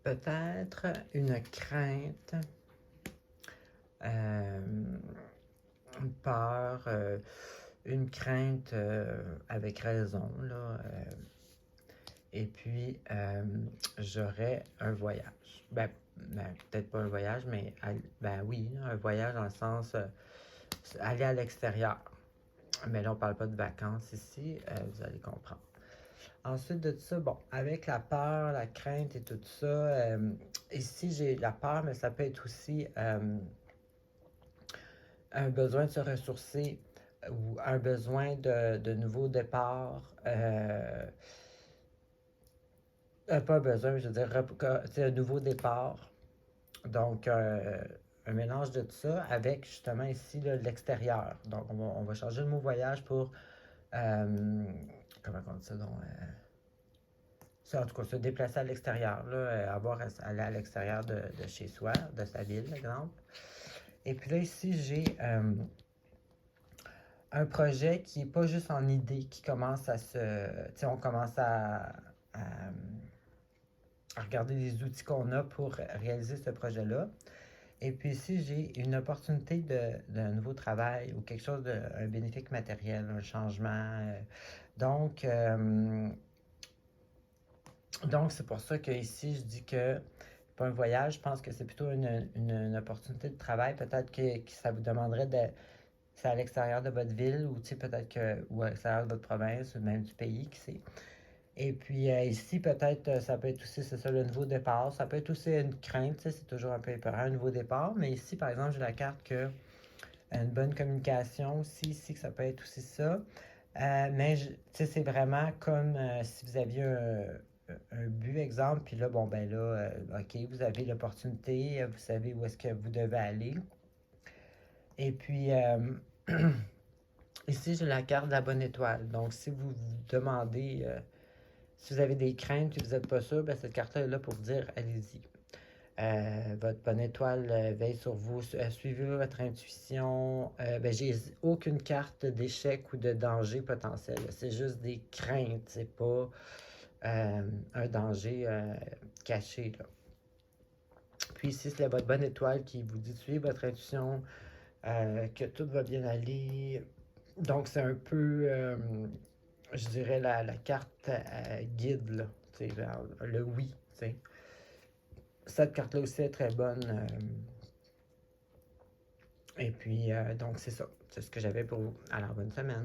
peut-être une crainte, une peur, une crainte avec raison, là. Et puis, j'aurais un voyage. Peut-être pas un voyage, mais ben oui, un voyage dans le sens aller à l'extérieur. Mais là, on parle pas de vacances ici, vous allez comprendre. Ensuite de ça, bon, avec la peur, la crainte et tout ça, ici j'ai la peur, mais ça peut être aussi un besoin de se ressourcer ou un besoin de nouveaux départs. Pas un besoin, je veux dire, c'est un nouveau départ. Donc, un mélange de tout ça avec justement ici l'extérieur. Donc, on va changer le mot voyage pour. Comment on dit ça donc? En tout cas, se déplacer à l'extérieur, là, aller à l'extérieur de chez soi, de sa ville, par exemple. Et puis là, ici, j'ai un projet qui n'est pas juste en idée, qui commence à se. Tu sais, on commence à regarder les outils qu'on a pour réaliser ce projet-là. Et puis ici, j'ai une opportunité d'un nouveau travail ou quelque chose un bénéfice matériel, un changement. Donc, euh, donc, c'est pour ça que ici, je dis que pas un voyage, je pense que c'est plutôt une opportunité de travail. Peut-être que ça vous demanderait de. C'est à l'extérieur de votre ville ou peut-être que ou à l'extérieur de votre province ou même du pays, qui sait. Et puis ici, peut-être, ça peut être aussi, c'est ça, le nouveau départ. Ça peut être aussi une crainte, c'est toujours un peu épeurant, un nouveau départ. Mais ici, par exemple, j'ai la carte que une bonne communication aussi, ici, que ça peut être aussi ça. Mais, c'est vraiment comme si vous aviez un but, exemple, puis là, bon, ben là, OK, vous avez l'opportunité, vous savez où est-ce que vous devez aller. Et puis, ici, j'ai la carte de la bonne étoile. Donc, si vous vous demandez, si vous avez des craintes et vous n'êtes pas sûr, ben, cette carte-là est là pour vous dire, allez-y. Votre bonne étoile veille sur vous, suivez votre intuition. Ben, j'ai aucune carte d'échec ou de danger potentiel. C'est juste des craintes, c'est pas un danger caché, là. Puis ici, c'est votre bonne étoile qui vous dit de suivre votre intuition, que tout va bien aller. Donc, c'est un peu, je dirais, la carte guide, là, le oui. T'sais. Cette carte-là aussi est très bonne. Et puis, donc, c'est ça. C'est ce que j'avais pour vous. Alors, bonne semaine.